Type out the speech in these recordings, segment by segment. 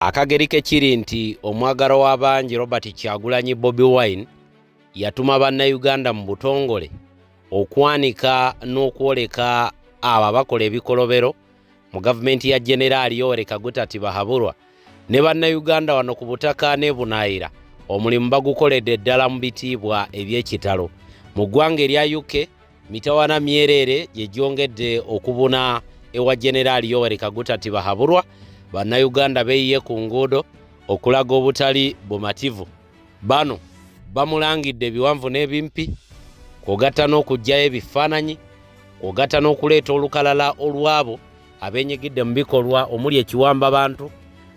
Akagerike kiri nti omwagalo w'abangi Robert Kyagulanyi Bobi Wine yatuma bannayuganda mu butongole okwanika n'okwoleka abo abakola ebikolobero mu gavumenti ya General Yoweri Kaguta Tibahaburwa ne bannayuganda wano ku butaka ne Bunaayira omulimu bagukoledde ddala mu bitiibwa eby'ekitalo. Mu ggwanga erya UK mitawana myerere gye gyongedde okubuna ewa General Yoweri Kaguta Tibahaburwa. Bannayuganda beeyiye ku nguudo okulaga obutali bumativu. Bano bamulangidde ebiwanvu n'ebimpi, kwogatta n'okugyayo ebifaananyi, kwogatta n'okuleeta olukalala olwabo abenyigidde mu bikolwa omuli ekiwamba bantu,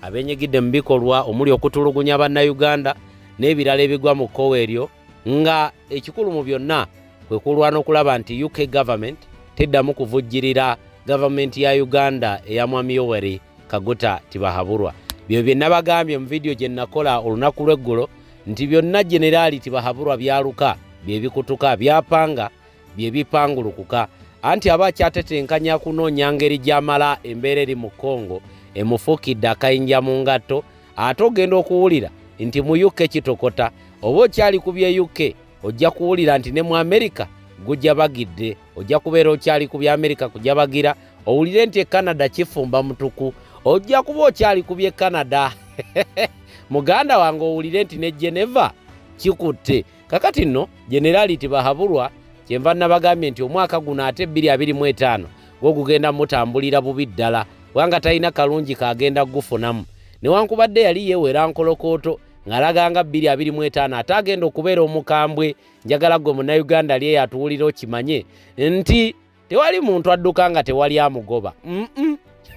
abenyigidde mu bikolwa omuli okutulugunya bannayuganda n'ebirala ebigwa mu kkowe eryo, nga ekikulu mu byonna kwe kulwana okulaba nti UK government teddamu kuvujjirira gavumenti ya Uganda eya Mwami Yoweri Kaguta Tibahaburwa. Byo bye nabagambye mu video gye nakola olunaku lw'eggulo nti byonna Generali Tibahaburwa byaluka, bye bikutuka, byapanga, bye bipangulukuka, anti abakyatetenkanya kunoonya ngeri gy'amala embeera eri mu Congo emufuukidde akayinja mu ngatto, ate ogenda okuwulira nti mu UK kitokota. Oba okyali ku bye UK ojja kuwulira nti ne mu Amerika gujja bagidde, ojja kubeera okyali ku bya Amerika kujja bagira, owulire nti Canada kifumba mutuku, ojja kuba okyali ku bye Canada muganda wange owulire nti ne Geneva kikutte. Kakati nno Generali Tibahaburwa kyenva nabagambye nti omwaka guno ate 2025 gwo gugenda mutambulira bubi ddala, wanga talina kalungi kagenda gufunamu. Newankubadde yali yeewera nkolokooto ng'alaganga 2025 ate agenda okubeera omukambwe. Njagala gwe munnayuganda lye yatuwulira okimanye nti tewali muntu adduka nga tewali amugoba.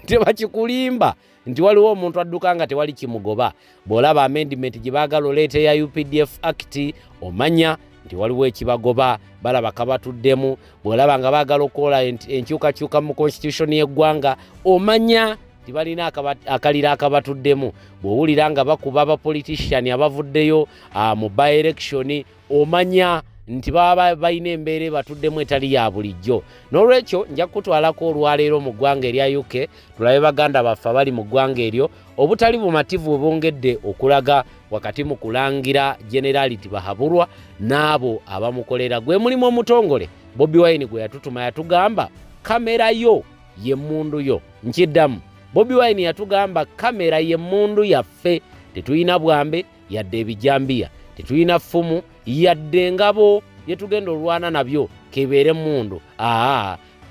Tebakikulimba nti waliwo omuntu adduka nga tewali kimugoba. Bw'olaba amendment gye baagala oleete ya UPDF Act omanya nti waliwo ekibagoba, balaba kabatuddemu. Bw'olaba nga baagala okukola enkyukakyuka mu constitution y'eggwanga omanya nti balina akalira akabatuddemu. Bw'owulira nga bakuba abapolitician abavuddeyo mu by-election omanya nti baba balina embeera batuddemu etali ya bulijjo. N'olwekyo nja kutwalako olwaleero mu ggwanga erya UK tulabe baganda baffe abali mu ggwanga eryo obutali bumativu obwongedde okulaga wakati mu kulangira Generali Tibahaburwa n'abo abamukolera. Gwe mulimu omutongole Bobi Wine gwe yatutuma yatugamba kamera yo ye mmundu yo. Nkiddamu, Bobi Wine yatugamba kamera ye mmundu yaffe, tetulina bwambe yadde ebijambiya, tetulina ffumu yadde ngabo yetugenda olwana nabyo kebeere mundu.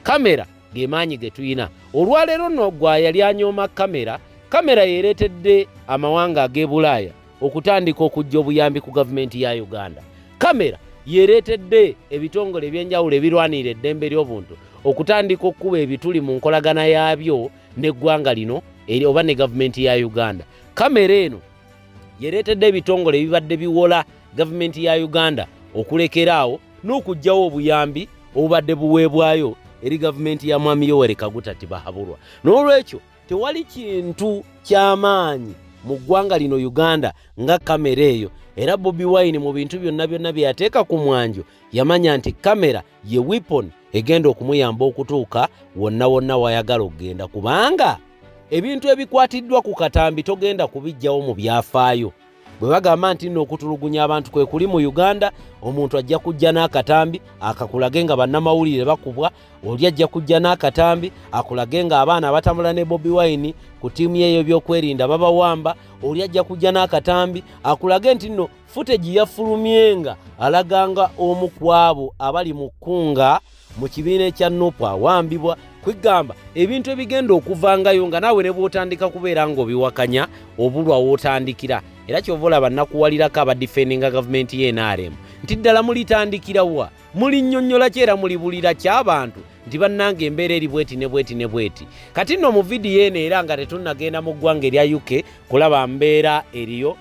Kamera ge maanyi ge tulina. Olwaleero nno gwa yali anyooma kamera yeereetedde amawanga ag'e Bulaaya okutandika okujja obuyambi ku gavumenti ya Uganda. Kamera yeereetedde ebitongole ebyenjawulo ebirwanira eddembe ly'obuntu okutandika okuba ebituli mu nkolagana yaabyo n'eggwanga lino oba ne gavumenti ya Uganda. Kamera eno yeereetedde ebitongole ebibadde biwola gavumenti ya Uganda okulekeraawo n'okugjawo obuyambi obubadde buweebwayo eri gavumenti ya Mwami Yoweri Kaguta Tibahaburwa. N'olwekyo tewali kintu ky'amaanyi mu ggwanga lino Uganda nga kamera eyo. Era Bobi Wine mu bintu byonna bye yateeka ku mwanjo yamanya nti kamera ye weapon egenda okumuyamba okutuuka wonna wonna wayagala okugenda, kubanga ebintu ebikwatiddwa ku katambi togenda kubijjawo mu byafaayo. Bwe bagamba nti nno okutulugunya abantu kwe kuli mu Uganda, omuntu ajja kujja n'akatambi akakulage nga bannamawulire bakubwa, oli ajja kujja n'akatambi akulage nga abaana abatambula ne Bobi Wine ku ttiimu yeyo by'okwerinda babawamba, oli ajja kujja n'akatambi akulage nti nno footage yafulumyenga alaganga omu ku abo abali mu kkunga mu kibiina ekya Nuupu awambibwa. Kwigamba ebintu ebigenda okuvangayo nga naawe ne bw'otandika kubeera ng'obiwakanya obulwa w'otandikira. Era kyova olaba nnakuwalirako abadifendinga gavumenti y'NRM nti ddala mulitandikira wa? Mulinnyonnyola ki era mulibulira ky'abantu nti bannange embeera eri bweti ne bweti ne bweti. Kati nno mu vidiyo eno era nga tetunnagenda mu ggwanga erya UK kulaba mbeera eriyo,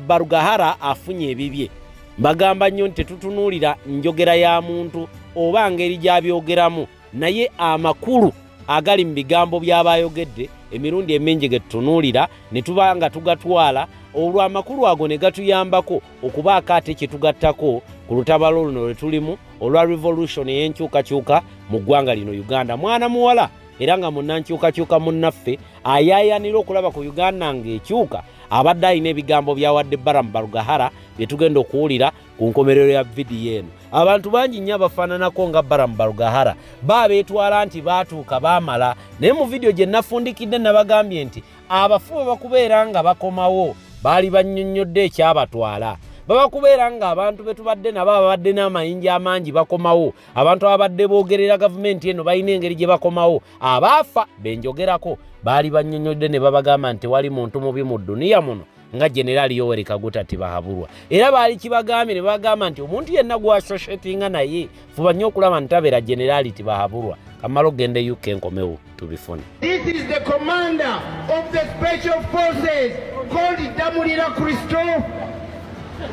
Barugahara afunye ebibye. Mbagamba nnyo nti tetutunuulira njogera ya muntu oba ngeri gy'abyogeramu, naye amakulu agali mu bigambo by'abayogedde emirundi emingi ge tutunuulira ne tuba nga tugatwala, olwo amakulu ago ne gatuyambako okubaako ate kye tugattako ku lutabalo luno lwe tulimu olwa revolution ey'enkyukakyuka mu ggwanga lino Uganda. Mwana muwala era nga munnankyukakyuka munnaffe ayaayanira okulaba ku Uganda ng'ekyuka abadde alina ebigambo byawadde Bamutute bye tugenda okuwulira ku nkomerero ya vidiyo eno. Abantu bangi nnyo abafaananako nga Bamutute beetwala nti baatuuka baamala, naye mu vidiyo gye nafundikidde nabagambye nti abafu bwe bakubeera nga bakomawo baali bannyonnyodde ekyabatwala. Babakubeera nga abantu betubadde nabo ababadde n'amayinja amangi bakomawo, abantu ababadde boogerera gavumenti eno balina engeri gye bakomawo, abaafa benjogerako baali bannyonnyodde ne babagamba nti wali muntu mubi mu dduniya muno nga Generali Yoweri Kaguta Tibahabulwa. Era baali kibagambye ne bagamba nti omuntu yenna gw'associatinga naye fuba nnyo okulaba nti tabeera Generali Tibahabulwa. Kamala ogende UK nkomewo tubifune. This is the commander of the special forces called Damulira Christophe.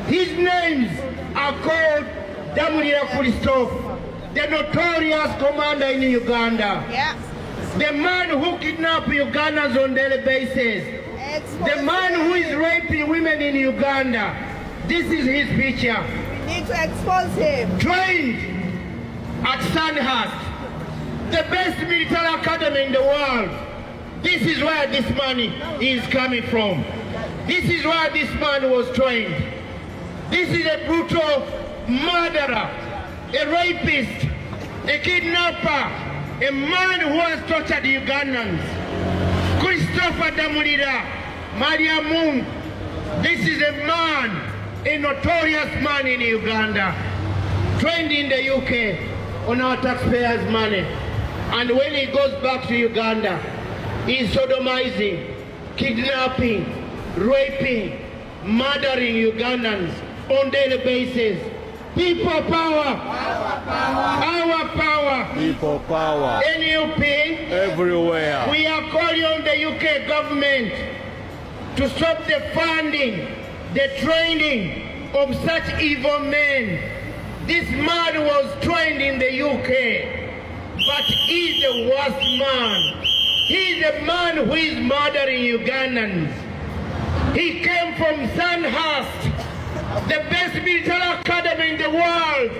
His names are called Damulira Christophe, the notorious commander in Uganda. Yeah. The man who kidnaps Ugandans on daily basis. The man who is raping women in Uganda. This is his picture. We need to expose him. Trained at Sandhurst, the best military academy in the world. This is where this money is coming from. This is where this man was trained. This is a brutal murderer, a rapist, a kidnapper, a man who has tortured Ugandans. Christopher Damulira, Maria Moon, this is a man, a notorious man in Uganda, trained in the UK on our taxpayers' money. And when he goes back to Uganda, he's sodomizing, kidnapping, raping, murdering Ugandans on daily basis. People power. Our power. People power. NUP. Everywhere. We are calling on the UK government to stop the funding, the training of such evil men. This man was trained in the UK, but he's the worst man. He's the man who is murdering Ugandans. He came from Sandhurst, the best military academy in the world,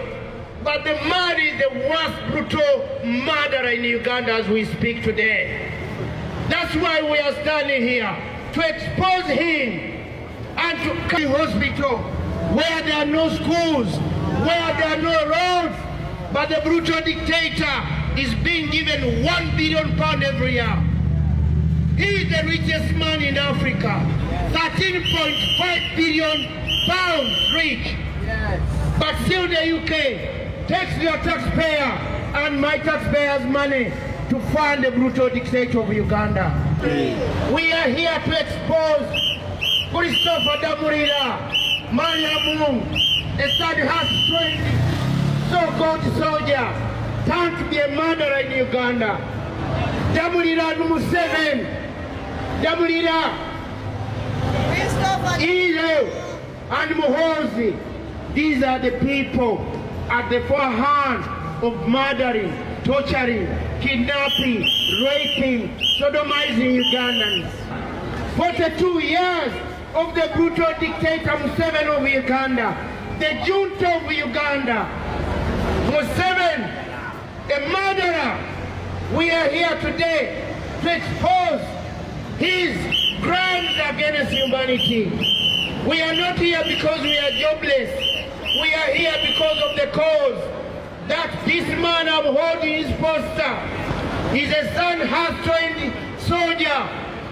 but the man is the worst brutal murderer in Uganda as we speak today. That's why we are standing here, to expose him and to come to hospital where there are no schools, where there are no roads, but the brutal dictator is being given £1 billion every year. He is the richest man in Africa, 13.5 billion pounds rich. Yes. But still the UK takes your taxpayer and my taxpayers' money to fund the brutal dictator of Uganda. We are here to expose Christopher Damulira, Maria Moon, a Sandhurst trained so-called soldier, turned to be a murderer in Uganda. Damulira Museveni, Damulira, and Muhozi. These are the people at the forehand of murdering, torturing, kidnapping, raping, sodomizing Ugandans. 42 years of the brutal dictator Museveni of Uganda, the junta of Uganda. Museveni, a murderer. We are here today to expose his crimes against humanity. We are not here because we are jobless. We are here because of the cause that this man I'm holding his poster is a Sandhurst trained soldier,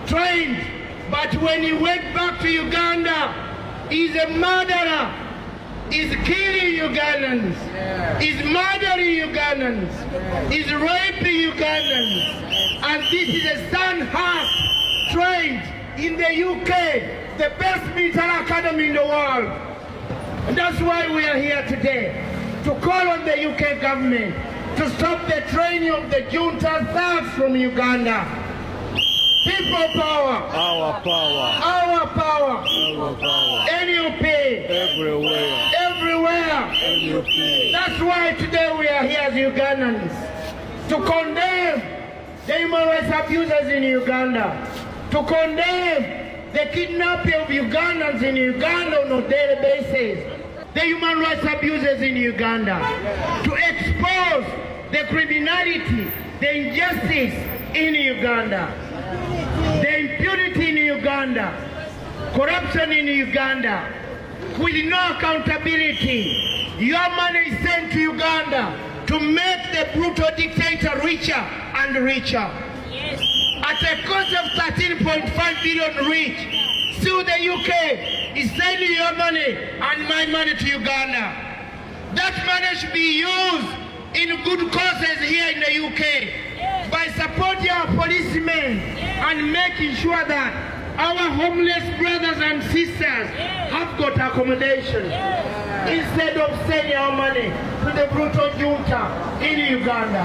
trained, but when he went back to Uganda, he's a murderer. He's killing Ugandans. He's murdering Ugandans. He's raping Ugandans. And this is a Sandhurst trained in the UK, the best military academy in the world. And that's why we are here today, to call on the UK government to stop the training of the junta thugs from Uganda. People power. Our power. Our power. Our power. NUP. Everywhere. Everywhere. NUP. That's why today we are here as Ugandans, to condemn the human rights abusers in Uganda, to condemn the kidnapping of Ugandans in Uganda on a daily basis, the human rights abusers in Uganda, to expose the criminality, the injustice, in Uganda. The impunity in Uganda, corruption in Uganda, with no accountability. Your money is sent to Uganda to make the brutal dictator richer and richer. Yes. At a cost of 13.5 billion rich, still the UK is sending your money and my money to Uganda. That money should be used in good causes here in the UK by supporting our policemen and making sure that our homeless brothers and sisters have got accommodation instead of sending our money to the brutal junta in Uganda.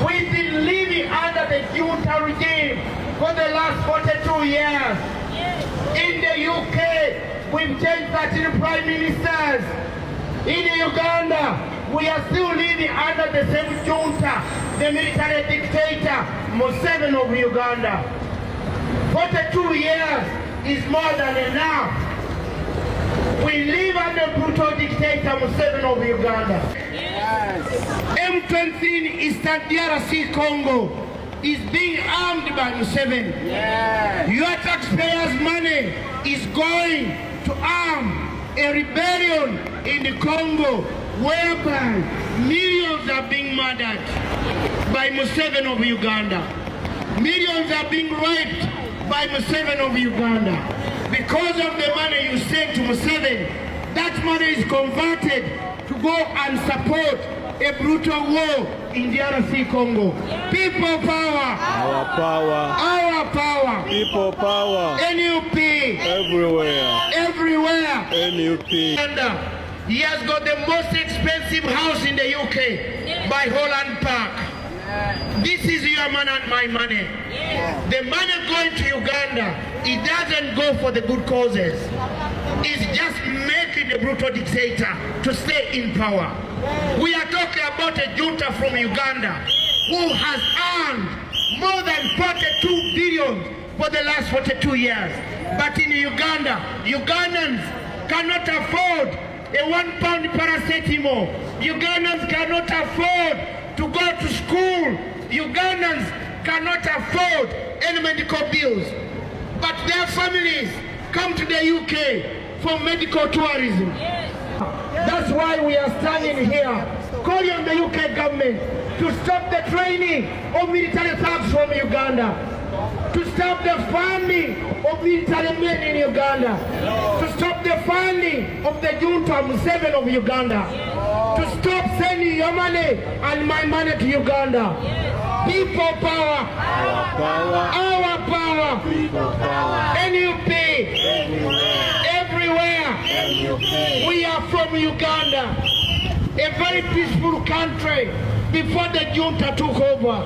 We've been living under the junta regime for the last 42 years. In the UK, we've changed 13 prime ministers. In Uganda, we are still living under the same junta, the military dictator, Museveni of Uganda. 42 years is more than enough. We live under brutal dictator Museveni of Uganda. Yes. M23 in Eastern DRC Congo is being armed by Museveni. Yes. Your taxpayers' money is going to arm a rebellion in the Congo whereby millions are being murdered by Museveni of Uganda. Millions are being raped by Museveni of Uganda. Because of the money you send to Museveni, that money is converted to go and support a brutal war in DRC Congo. People power. Our power. Our power. People power. NUP. Everywhere. Everywhere. NUP. And he has got the most expensive house in the UK by Holland Park. This is your money and my money. The money going to Uganda, it doesn't go for the good causes. It's just making the brutal dictator to stay in power. We are talking about a junta from Uganda who has earned more than 42 billion for the last 42 years. But in Uganda, Ugandans cannot afford a £1 paracetamol. Ugandans cannot afford to go to school. Ugandans cannot afford any medical bills. But their families come to the UK for medical tourism. That's why we are standing here calling on the UK government to stop the training of military thugs from Uganda, to stop the funding of military men in Uganda, to stop the funding of the junta Museveni of Uganda, to stop sending your money and my money to Uganda. People power. Our power. Our power. People power. NUP. Everywhere. NUP. We are from Uganda, a very peaceful country before the junta took over.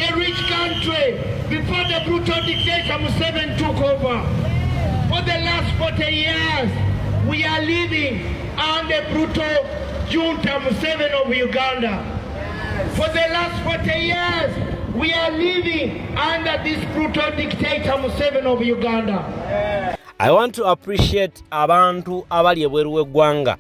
A rich country before the brutal dictator Museveni took over. For the last 40 years, we are living under brutal junta Museveni of Uganda. For the last 40 years, we are living under this brutal dictator Museveni of Uganda. I want to appreciate abantu abali ebweru w'eggwanga,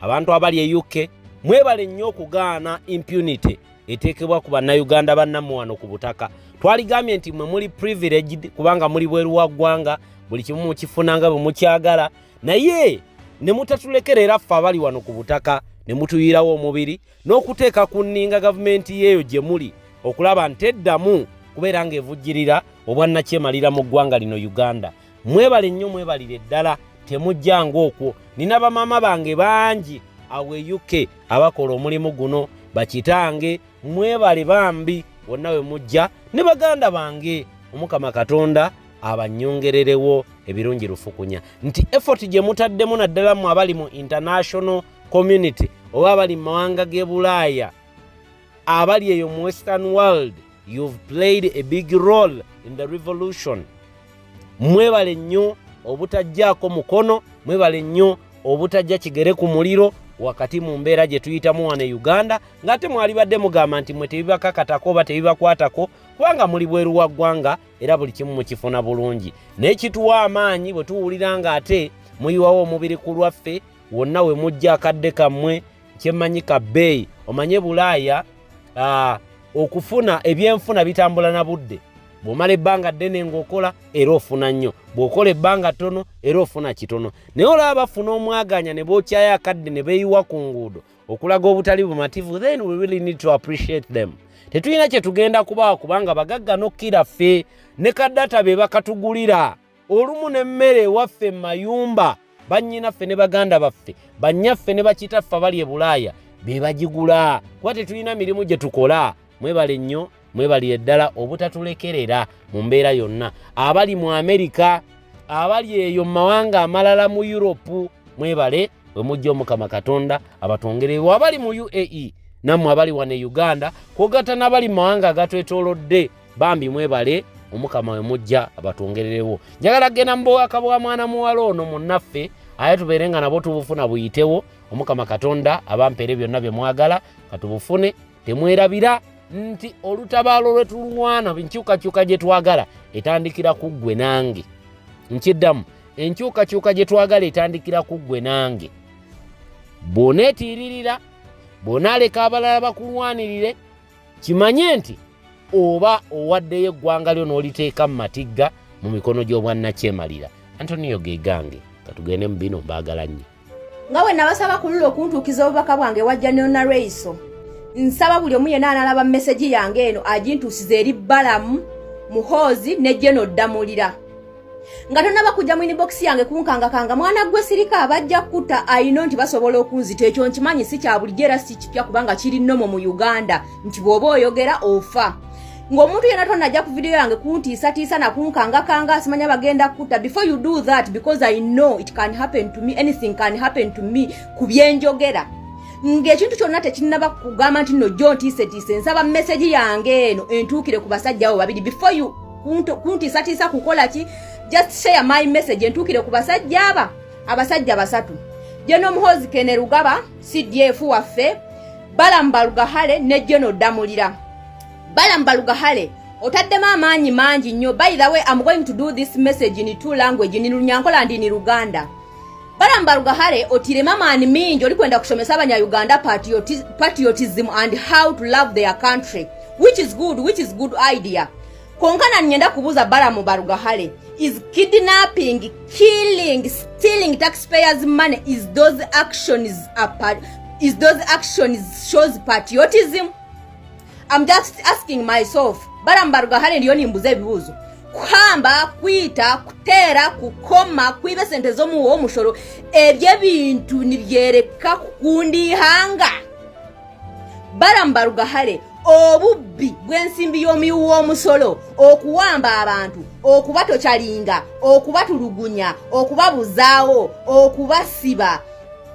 abantu abali e UK, mwebale nnyo okugaana impunity eteekebwa ku bannayuganda bannammwe wano ku butaka. Twaligambye nti mwe muli privileged kubanga muli bweru wa ggwanga, buli kimu mukifunanga bwe mukyagala, naye ne mutatulekerera ffe abali wano ku butaka ne mutuyirawo omubiri n'okuteeka ku nninga gavumenti yeeyo gye muli okulaba nteddamu kubeera ng'evujjirira obwannakyemalira mu ggwanga lino Uganda. Mwebale nnyo, mwebalire ddala, temujjanga okwo. Nina bamaama bange bangi awo e UK abakola omulimu guno, bakitange, mwebale bambi wonna we mujja, ne baganda bange, Omukama Katonda abanyongererewo ebirungi lufukunya. Nti effort gye mutaddemu naddala mu abali mu international community oba abali mu mawanga g'e Bulaaya, abali eyo mu Western world, you've played a big role in the revolution. Mwebale nnyo obutajjaako mukono, mwebale nnyo obutajja kigere ku muliro wakati mu mbeera gye tuyitamu wano e Uganda, ng'ate mwalibadde mugamba nti mwe tebibakakatako oba tebibakwatako kubanga muli bweru wa ggwanga era buli kimu mukifuna bulungi. Naye kituwa amaanyi bwe tuwulira ng'ate muyiwawo omubiri ku lwaffe wonna we mujja akadde kammwe kyemmanyi ka bbeeyi. Omanye Bulaaya okufuna ebyenfuna bitambula na budde. Bw'omala ebbanga ddene ng'okola era ofuna nnyo, bw'okola ebbanga ttono era ofuna kitono. Naye olaba bafuna omwaganya ne bookyayo akadde ne beeyiwa ku nguudo okulaga obutali bumativu, then we really need to appreciate them. Tetulina kye tugenda kubawa kubanga bagagga n'okkira ffe ne kaddata be bakatugulira. Olumu n'emmere ewaffe mayumba bannyinaffe ne baganda baffe, bannyaffe ne bakitaffe abali e Bulaaya be bagigula. Kuba tetulina mirimu gye tukola. Mwebale nnyo, mwebali eddala obutatulekerera mu mbeera yonna. Abali mu Amerika, abali eyo mu mawanga amalala mu Europe, mwebale bwe mujja Omukama Katonda abatongerewo. Abali mu UAE nammwe abali wano e Uganda kwogatta n'abali mu mawanga agatwetoolodde, bambi mwebale Omukama we mujja abatongerewo. Njagala genda mubowaka bwa mwana muwala ono munnaffe aye tubeere nga nabo tubufuna buyitewo. Omukama Katonda abampeere byonna bye mwagala katubufune. Temwerabira nti olutabaalo lwe tulwana enkyukakyuka gye twagala etandikira ku ggwe nange. Nkiddamu, enkyukakyuka gye twagala etandikira ku ggwe nange. Bw'oneetiiririra, bw'onaaleka abalala bakulwanirire, kimanye nti oba owaddeyo eggwanga lyo n'oliteeka mu matigga mu mikono gy'obwannakyemalira. Antonio Gegange, katugende mu bino mbaagala nnyo. Nga bwe nabasaba ku lulwo okuntuukiza obubaka bwange wajja Neona Reiso, nsaba buli omu yenna analaba message yange eno agintuusiza eri Balamu, Muhoozi ne Jeno Ddamulira. Nga tonnaba kujja mu inbox yange kunkangakanga mwana gwe sirika abajja kutta ayino nti basobola okunzita. Ekyo nkimanyi si kya bulijjo era si kipya kubanga kiri nnomo mu Uganda nti bw'oba oyogera ofa. Ng'omuntu yenna tonnajja ku video yange kuntiisatiisa na kunkangakanga asimanya bagenda kutta. Before you do that, because I know it can happen to me, anything can happen to me ku byenjogera. Ng'ekintu kyonna tekinnaba kugamba nti nno John tiisetiise, nsaba message yange eno entuukire ku basajja abo babiri. Before you kuntiisatiisa kukola ki, just share my message entuukire ku basajja aba abasajja basatu. Jeno Muhoozi Kene Rugaba CDF waffe, Balamu Balugahale ne Jeno Ddamulira. Balamu Balugahale otaddemu amaanyi mangi nnyo. By the way, I'm going to do this message in two languages, in Lunyankola and in Luganda. Balamu Balugahale otiremu amaanyi mingi olikwenda kusomesa abanya-Uganda patriotism and how to love their country, which is good idea. Konkana nyenda kubuza Balamu Balugahale, is kidnapping, killing, stealing taxpayers' money, is those actions shows patriotism? I'm just asking myself. Balamu Balugahale ndiyo nimbuze ebibuzo. Kwamba, kwita, kutera, kukoma, kwiba sente z'omuwa omushoro, ebyo ebintu nibyereka kukundihanga. Balamu Balugahale obubbi bw'ensimbi y'omuyiwa omusolo, okuwamba abantu, okubatokyalinga, okubatulugunya, okubabuzaawo, okubasiba,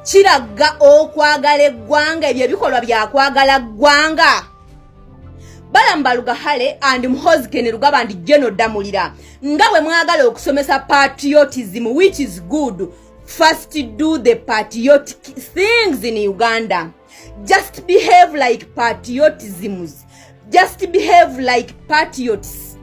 kiraga okwagala eggwanga. Ebyo bikolwa byakwagala ggwanga. Balamu Balugahale and Muhoozi Kene Rugaba and Jeno Ddamulira, nga bwe mwagala okusomesa patriotism, which is good, first do the patriotic things in Uganda. Just behave like patriotisms. Just behave like patriots.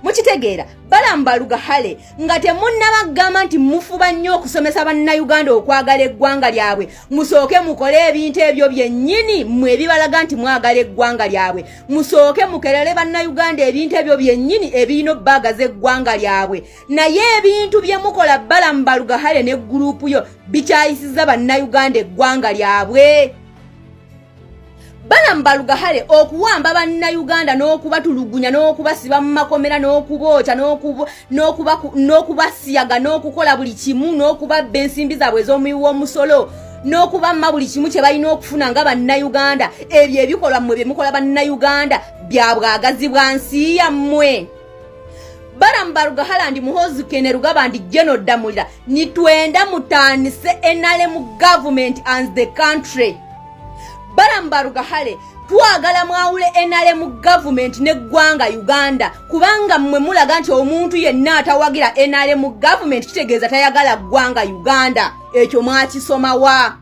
Mukitegeera? Balamu Balugahale nga temunnabagamba nti mufuba nnyo okusomesa bannayuganda okwagala eggwanga lyabwe, musooke mukole ebintu ebyo byennyini mmwe ebibalaga nti mwagala eggwanga lyabwe. Musooke mukerere bannayuganda ebintu ebyo byennyini ebirina bbaaga z'eggwanga lyabwe. Naye ebintu bye mukola Balamu Balugahale ne guruupu yo bikyayisiza bannayuganda eggwanga lyabwe. Balamu Balugahale okuwamba bannayuganda n'okubatulugunya n'okubasiba mu makomera n'okubookya n'okubasiyaga n'okukola buli kimu n'okubabba ensimbi zaabwe ez'omuyiwa omusolo n'okubamma buli kimu kye balina okufuna nga bannayuganda. Ebyo ebikolwa mmwe bye mukola bannayuganda bya bwagazi bwa nsi yammwe. Balamu Balugahale and Muhoozi Kene Rugaba and Jeno Ddamulira, nitwenda mutaanise NRM government and the country. Balamu Balugahale twagala mwawule NRM government n'eggwanga Uganda, kubanga mmwe mulaga nti omuntu yenna atawagira NRM government kitegeeza tayagala ggwanga Uganda. Ekyo mwakisoma wa?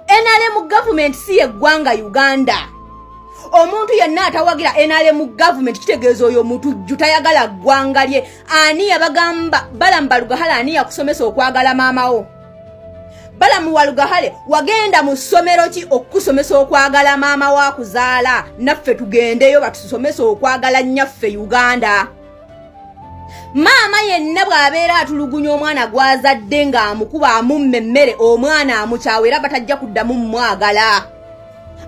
NRM government si eggwanga Uganda. Omuntu yenna atawagira NRM government kitegeeza oyo omuntu tayagala ggwanga lye. Ani yabagamba Balamu Balugahale ani yakusomesa okwagala maamawo? Balamu Walugahale wagenda mu ssomero ki okusomesa okwagala maama wa kuzaala naffe tugendeyo batusomesa okwagala nnyaffe Uganda. Maama yenna bw'abeera atulugunya omwana gw'azadde ng'amukuba amumme emmere omwana amukyawe era batajja kuddamu mmwagala.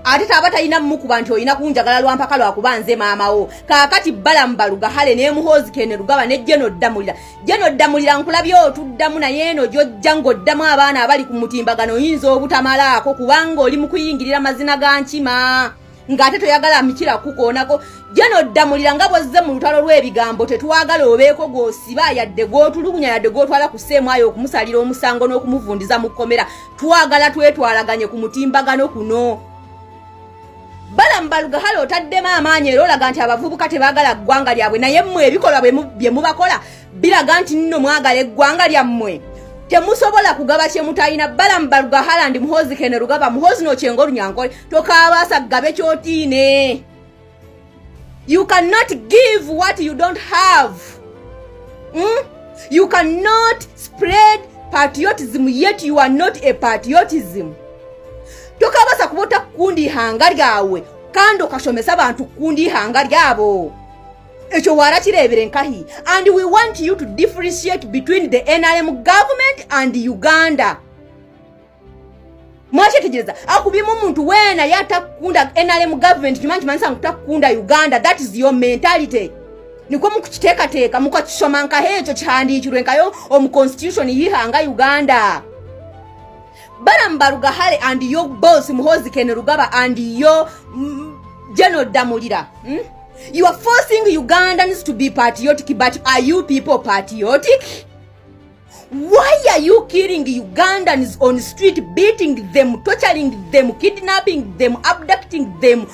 Ate taba talina mmukuba nti olina kunjagala lwampaka lwakuba nze maama wo. Kaakati Balamu Balugahale ne Muhoozi Kainerugaba ne Jeno Damulira. Jeno Damulira nkulabye otuddamu naye eno gy'ojja ng'oddamu abaana abali ku mutimbagano oyinza obutamalaako kubanga oli mu kuyingirira mazina ga nkima. Ng'ate toyagala mikira kukoonako. Jeno Damulira nga bw'ozze mu lutalo lw'ebigambo tetwagala obeeko gw'osiba yadde gw'otulugunya yadde gw'otwala ku sseemwayo okumusalira omusango n'okumuvundiza mu kkomera. Twagala twetwalaganye ku mutimbagano kuno. Balamu Balugahale otaddemu amaanyi era olaga nti abavubuka tebaagala ggwanga lyabwe naye mmwe ebikolwa bye mubakola biraga nti nno mwagala eggwanga lyammwe. Temusobola kugaba kye mutalina. Balamu Balugahale and Muhoozi Kainerugaba Muhoozi n'okyenga olunyankole tokaabaasa gabe kyotiine. You cannot give what you don't have. You cannot spread patriotism yet you are not a patriotism. Tokabasa kubota kundi hanga lyawe kandi okasomesa abantu kundi hanga lyabo. Ekyo wara kirebere nkahi. And we want you to differentiate between the NRM government and Uganda. Mwashetegereza akubimu muntu wena yatakunda NRM government kimanyi manisa kutakunda Uganda. That is your mentality. Nikwo mukukiteekateeka mukakisoma nkaheekyo kihandiikirwe nkayo omu constitution yihanga Uganda. Balamu Balugahale and your boss Muhoozi Kainerugaba and your Jeno Damulira. You are forcing Ugandans to be patriotic, but are you people patriotic? Why are you killing Ugandans on the street, beating them, torturing them, kidnapping them, abducting them,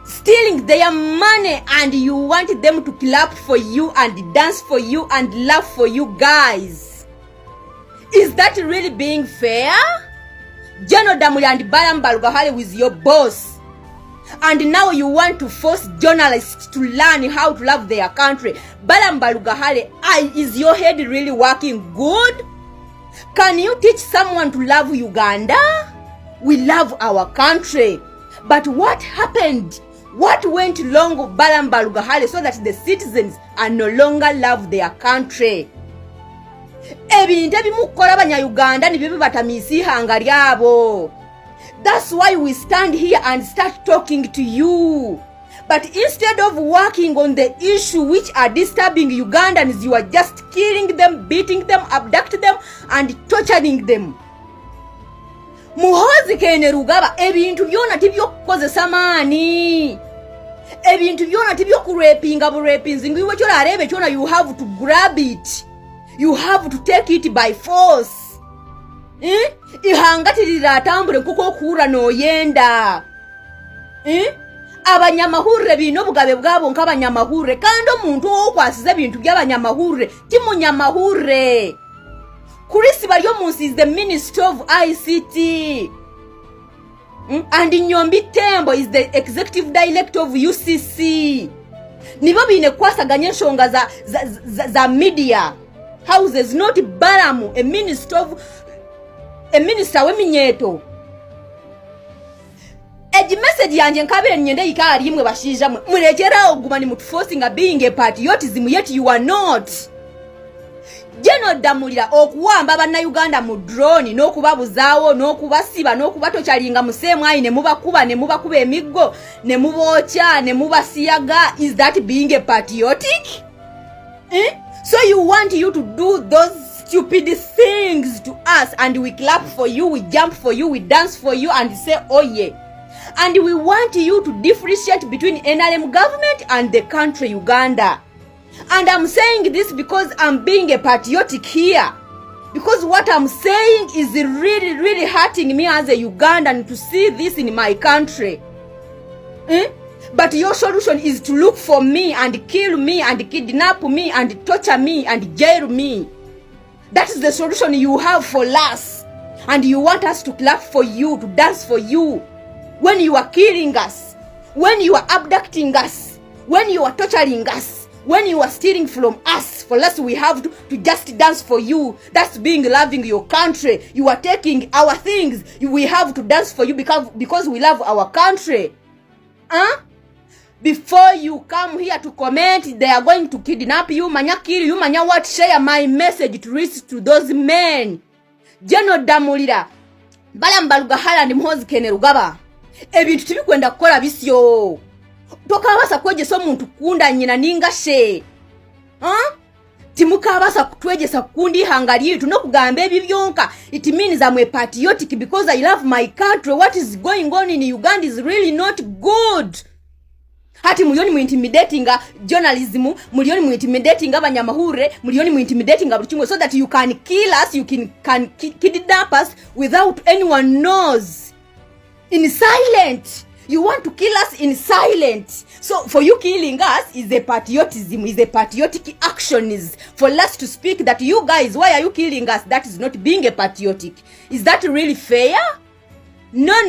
stealing their money, and you want them to clap for you and dance for you and laugh for you guys? Is that really being fair? Jeno Damulira and Balamu Balugahale with your boss. And now you want to force journalists to learn how to love their country. Balamu Balugahale, is your head really working good? Can you teach someone to love Uganda? We love our country. But what happened? What went wrong with Balamu Balugahale so that the citizens are no longer love their country? Ebintu ebimukola abanya-Uganda nibyo batamisiihanga lyabo. That's why we stand here and start talking to you. But instead of working on the issue which are disturbing Ugandans, you are just killing them, beating them, abducting them, and torturing them. Muhoozi Kainerugaba, ebintu byona tibyokukozesa maani. Ebintu byona tibyokurapinga burapinzi. Iwe kyola arebe kyona you have to grab it. You have to take it by force. Ihangatirira atambule kuko okuura n'oyenda. Abanyamahurre bino bugabe bwabo nk'abanyamahurre kandi omuntu okwasiza ebintu by'abanyamahurre timunyamahurre. Chris Baryomunsi is the Minister of ICT. And Nyombi Tembo is the Executive Director of UCC. Nibo bine kwasaganya ensonga za media houses, not Balamu, a minister w'eminyeto. Eji message yanje nkabire nyende yikali imwe bashija mulekera oguma ni mutuforcing being a patriotism yet you are not. Jeno Damulira okuwamba abanna-Uganda mu drone n'okubabuzaawo n'okubasiba n'okubatochalinga mu sseemwayi ne mubakuba emiggo ne mubookya ne mubasiyaga. Is that being a patriotic? So you want you to do those stupid things to us and we clap for you, we jump for you, we dance for you and say oh yeah. And we want you to differentiate between NRM government and the country Uganda. And I'm saying this because I'm being a patriotic here. Because what I'm saying is really, really hurting me as a Ugandan to see this in my country. But your solution is to look for me and kill me and kidnap me and torture me and jail me. That is the solution you have for us. And you want us to clap for you, to dance for you. When you are killing us, when you are abducting us, when you are torturing us, When you are stealing from us, for us we have to just dance for you. That's being loving your country. You are taking our things. We have to dance for you because we love our country. Huh? Before you come here to comment, they are going to kidnap you, manya kill you, manya what? Share my message to reach to those men. Jeno damulira. Balambaluga Halandi Muhozi Kene Rugaba. Ebintu tibikwenda kukola bisyo. Tokabasa kwegesa omuntu kunda nyina ningashe. Timukabasa kutwegesa kundi hangali tu nokugamba ebibyonka. It means I'm a patriotic because I love my country. What is going on in Uganda is really not good. Hati mulioni mu intimidating journalism, mulioni mu intimidating abanyamahure, mulioni mu intimidating abuchimwe so that you can kill us, you can kidnap us without anyone knows. In silent. You want to kill us in silence. So for you killing us is a patriotism, is a patriotic action. Is for us to speak that you guys, why are you killing us? That is not being a patriotic. Is that really fair? No.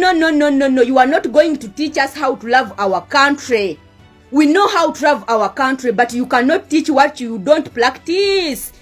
You are not going to teach us how to love our country. We know how to love our country, but you cannot teach what you don't practice.